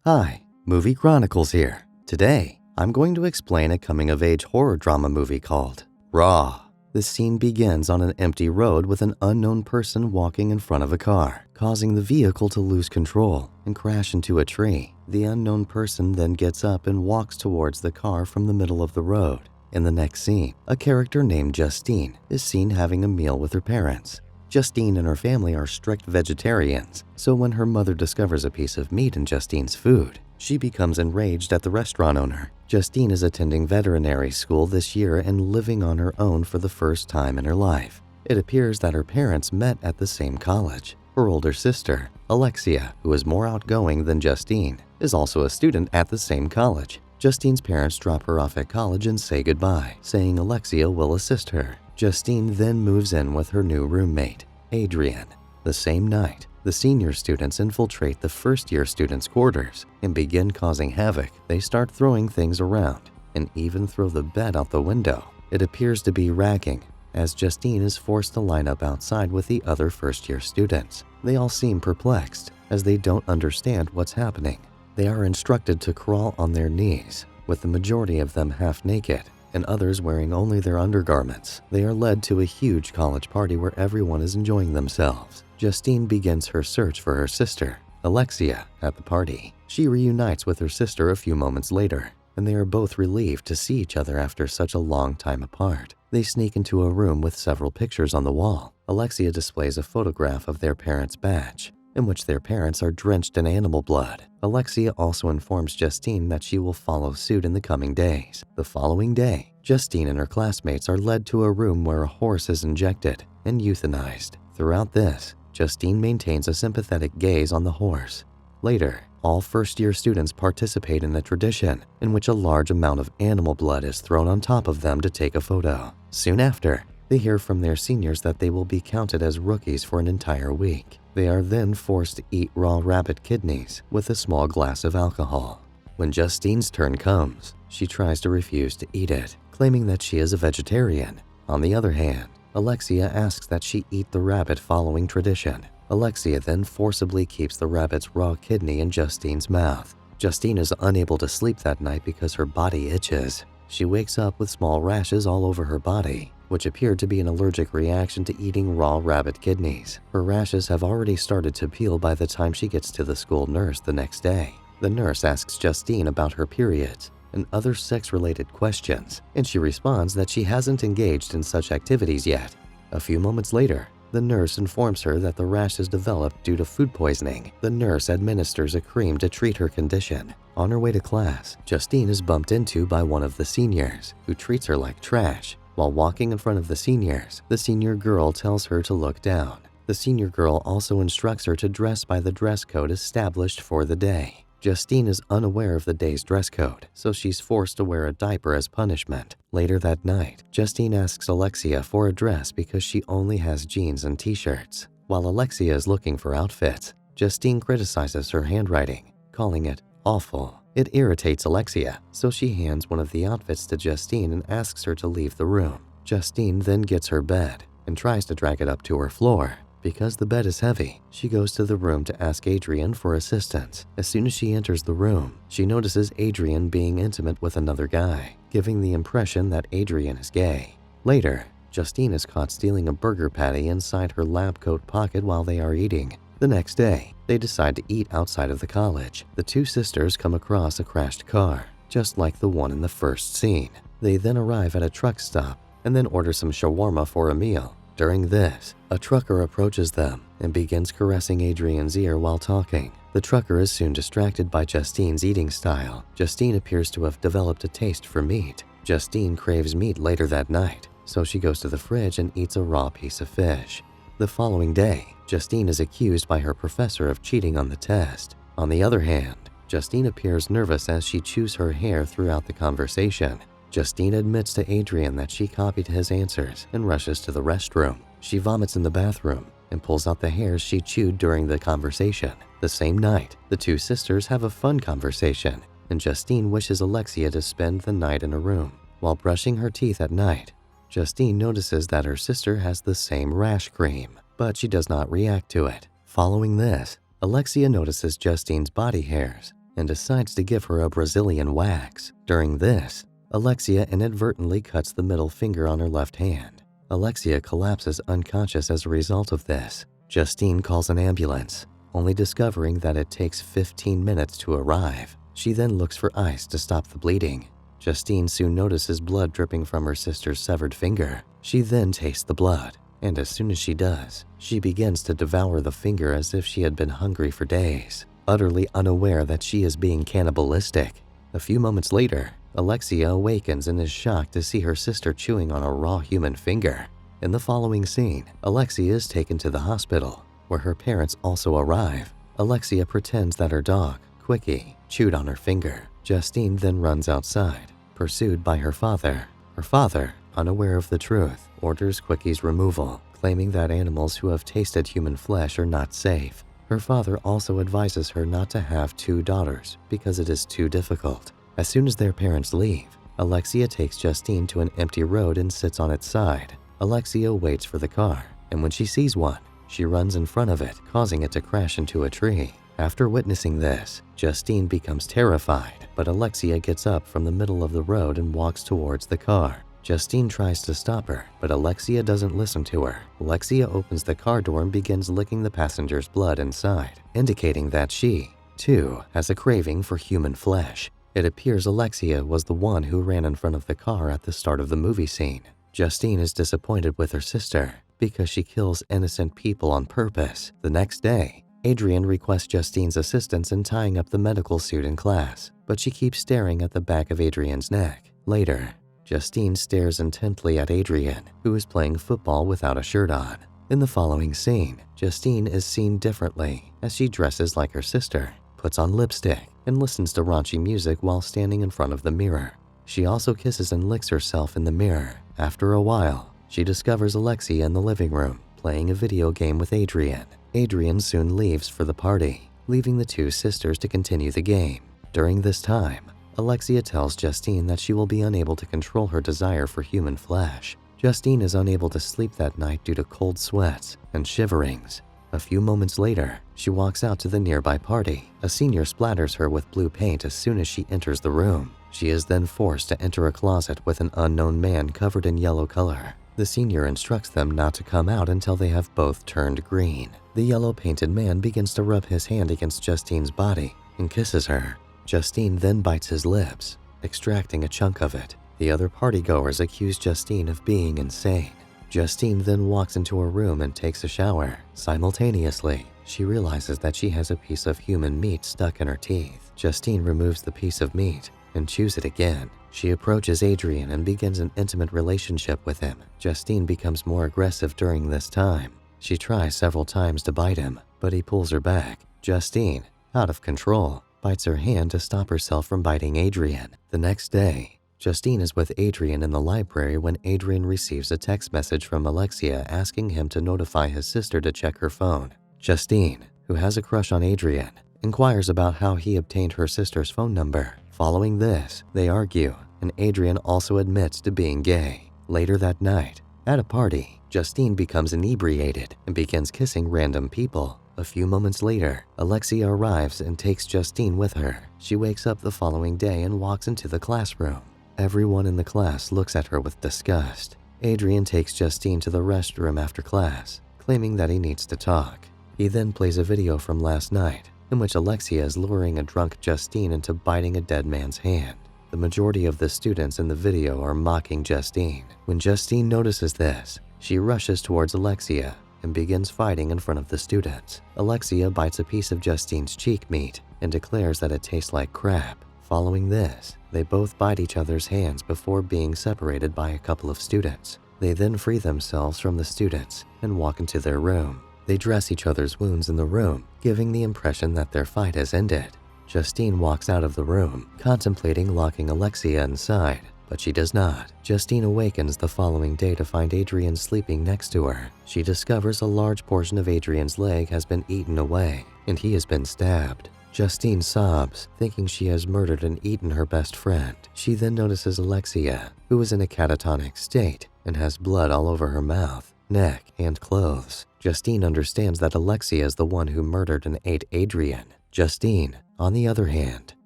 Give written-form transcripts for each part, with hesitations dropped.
Hi, Movie Chronicles here. Today, I'm going to explain a coming-of-age horror drama movie called Raw. The scene begins on an empty road with an unknown person walking in front of a car, causing the vehicle to lose control and crash into a tree. The unknown person then gets up and walks towards the car from the middle of the road. In the next scene, a character named Justine is seen having a meal with her parents. Justine and her family are strict vegetarians, so when her mother discovers a piece of meat in Justine's food, she becomes enraged at the restaurant owner. Justine is attending veterinary school this year and living on her own for the first time in her life. It appears that her parents met at the same college. Her older sister, Alexia, who is more outgoing than Justine, is also a student at the same college. Justine's parents drop her off at college and say goodbye, saying Alexia will assist her. Justine then moves in with her new roommate, Adrian. The same night, the senior students infiltrate the first-year students' quarters and begin causing havoc. They start throwing things around and even throw the bed out the window. It appears to be ragging, as Justine is forced to line up outside with the other first-year students. They all seem perplexed, as they don't understand what's happening. They are instructed to crawl on their knees, with the majority of them half naked, and others wearing only their undergarments. They are led to a huge college party where everyone is enjoying themselves. Justine begins her search for her sister, Alexia, at the party. She reunites with her sister a few moments later, and they are both relieved to see each other after such a long time apart. They sneak into a room with several pictures on the wall. Alexia displays a photograph of their parents' badge, in which their parents are drenched in animal blood. Alexia also informs Justine that she will follow suit in the coming days. The following day, Justine and her classmates are led to a room where a horse is injected and euthanized. Throughout this, Justine maintains a sympathetic gaze on the horse. Later, all first-year students participate in a tradition in which a large amount of animal blood is thrown on top of them to take a photo. Soon after, they hear from their seniors that they will be counted as rookies for an entire week. They are then forced to eat raw rabbit kidneys with a small glass of alcohol. When Justine's turn comes, she tries to refuse to eat it, claiming that she is a vegetarian. On the other hand, Alexia asks that she eat the rabbit following tradition. Alexia then forcibly keeps the rabbit's raw kidney in Justine's mouth. Justine is unable to sleep that night because her body itches. She wakes up with small rashes all over her body, which appear to be an allergic reaction to eating raw rabbit kidneys. Her rashes have already started to peel by the time she gets to the school nurse the next day. The nurse asks Justine about her periods and other sex-related questions, and she responds that she hasn't engaged in such activities yet. A few moments later, the nurse informs her that the rash has developed due to food poisoning. The nurse administers a cream to treat her condition. On her way to class, Justine is bumped into by one of the seniors, who treats her like trash. While walking in front of the seniors, the senior girl tells her to look down. The senior girl also instructs her to dress by the dress code established for the day. Justine is unaware of the day's dress code, so she's forced to wear a diaper as punishment. Later that night, Justine asks Alexia for a dress because she only has jeans and t-shirts. While Alexia is looking for outfits, Justine criticizes her handwriting, calling it awful. It irritates Alexia, so she hands one of the outfits to Justine and asks her to leave the room. Justine then gets her bed and tries to drag it up to her floor. Because the bed is heavy, she goes to the room to ask Adrian for assistance. As soon as she enters the room, she notices Adrian being intimate with another guy, giving the impression that Adrian is gay. Later, Justine is caught stealing a burger patty inside her lab coat pocket while they are eating. The next day, they decide to eat outside of the college. The two sisters come across a crashed car, just like the one in the first scene. They then arrive at a truck stop and then order some shawarma for a meal. During this, a trucker approaches them and begins caressing Adrian's ear while talking. The trucker is soon distracted by Justine's eating style. Justine appears to have developed a taste for meat. Justine craves meat later that night, so she goes to the fridge and eats a raw piece of fish. The following day, Justine is accused by her professor of cheating on the test. On the other hand, Justine appears nervous as she chews her hair throughout the conversation. Justine admits to Adrian that she copied his answers and rushes to the restroom. She vomits in the bathroom and pulls out the hairs she chewed during the conversation. The same night, the two sisters have a fun conversation, and Justine wishes Alexia to spend the night in a room. While brushing her teeth at night, Justine notices that her sister has the same rash cream, but she does not react to it. Following this, Alexia notices Justine's body hairs and decides to give her a Brazilian wax. During this, Alexia inadvertently cuts the middle finger on her left hand. Alexia collapses unconscious as a result of this. Justine calls an ambulance, only discovering that it takes 15 minutes to arrive. She then looks for ice to stop the bleeding. Justine soon notices blood dripping from her sister's severed finger. She then tastes the blood, and as soon as she does, she begins to devour the finger as if she had been hungry for days, utterly unaware that she is being cannibalistic. A few moments later, Alexia awakens and is shocked to see her sister chewing on a raw human finger. In the following scene, Alexia is taken to the hospital, where her parents also arrive. Alexia pretends that her dog, Quickie, chewed on her finger. Justine then runs outside, pursued by her father. Her father, unaware of the truth, orders Quickie's removal, claiming that animals who have tasted human flesh are not safe. Her father also advises her not to have 2 daughters because it is too difficult. As soon as their parents leave, Alexia takes Justine to an empty road and sits on its side. Alexia waits for the car, and when she sees one, she runs in front of it, causing it to crash into a tree. After witnessing this, Justine becomes terrified, but Alexia gets up from the middle of the road and walks towards the car. Justine tries to stop her, but Alexia doesn't listen to her. Alexia opens the car door and begins licking the passenger's blood inside, indicating that she, too, has a craving for human flesh. It appears Alexia was the one who ran in front of the car at the start of the movie scene. Justine is disappointed with her sister because she kills innocent people on purpose. The next day, Adrian requests Justine's assistance in tying up the medical suit in class, but she keeps staring at the back of Adrian's neck. Later, Justine stares intently at Adrian, who is playing football without a shirt on. In the following scene, Justine is seen differently as she dresses like her sister, puts on lipstick, and listens to raunchy music while standing in front of the mirror. She also kisses and licks herself in the mirror. After a while, she discovers Alexia in the living room, playing a video game with Adrian. Adrian soon leaves for the party, leaving the 2 sisters to continue the game. During this time, Alexia tells Justine that she will be unable to control her desire for human flesh. Justine is unable to sleep that night due to cold sweats and shiverings. A few moments later, she walks out to the nearby party. A senior splatters her with blue paint as soon as she enters the room. She is then forced to enter a closet with an unknown man covered in yellow color. The senior instructs them not to come out until they have both turned green. The yellow-painted man begins to rub his hand against Justine's body and kisses her. Justine then bites his lips, extracting a chunk of it. The other partygoers accuse Justine of being insane. Justine then walks into her room and takes a shower. Simultaneously, she realizes that she has a piece of human meat stuck in her teeth. Justine removes the piece of meat and chews it again. She approaches Adrian and begins an intimate relationship with him. Justine becomes more aggressive during this time. She tries several times to bite him, but he pulls her back. Justine, out of control, bites her hand to stop herself from biting Adrian. The next day, Justine is with Adrian in the library when Adrian receives a text message from Alexia asking him to notify his sister to check her phone. Justine, who has a crush on Adrian, inquires about how he obtained her sister's phone number. Following this, they argue, and Adrian also admits to being gay. Later that night, at a party, Justine becomes inebriated and begins kissing random people. A few moments later, Alexia arrives and takes Justine with her. She wakes up the following day and walks into the classroom. Everyone in the class looks at her with disgust. Adrian takes Justine to the restroom after class, claiming that he needs to talk. He then plays a video from last night, in which Alexia is luring a drunk Justine into biting a dead man's hand. The majority of the students in the video are mocking Justine. When Justine notices this, she rushes towards Alexia and begins fighting in front of the students. Alexia bites a piece of Justine's cheek meat and declares that it tastes like crap. Following this, they both bite each other's hands before being separated by a couple of students. They then free themselves from the students and walk into their room. They dress each other's wounds in the room, giving the impression that their fight has ended. Justine walks out of the room, contemplating locking Alexia inside, but she does not. Justine awakens the following day to find Adrian sleeping next to her. She discovers a large portion of Adrian's leg has been eaten away, and he has been stabbed. Justine sobs, thinking she has murdered and eaten her best friend. She then notices Alexia, who is in a catatonic state and has blood all over her mouth, neck, and clothes. Justine understands that Alexia is the one who murdered and ate Adrian. Justine, on the other hand,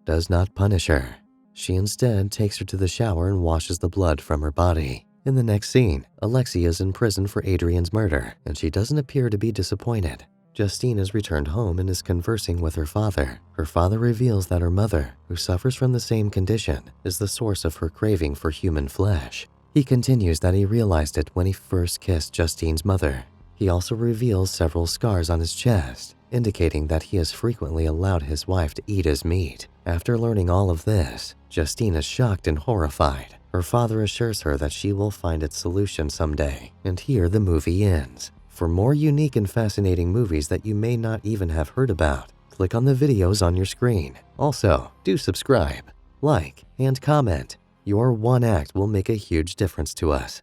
does not punish her. She instead takes her to the shower and washes the blood from her body. In the next scene, Alexia is in prison for Adrian's murder, and she doesn't appear to be disappointed. Justine has returned home and is conversing with her father. Her father reveals that her mother, who suffers from the same condition, is the source of her craving for human flesh. He continues that he realized it when he first kissed Justine's mother. He also reveals several scars on his chest, indicating that he has frequently allowed his wife to eat his meat. After learning all of this, Justine is shocked and horrified. Her father assures her that she will find its solution someday, and here the movie ends. For more unique and fascinating movies that you may not even have heard about, click on the videos on your screen. Also, do subscribe, like, and comment. Your one act will make a huge difference to us.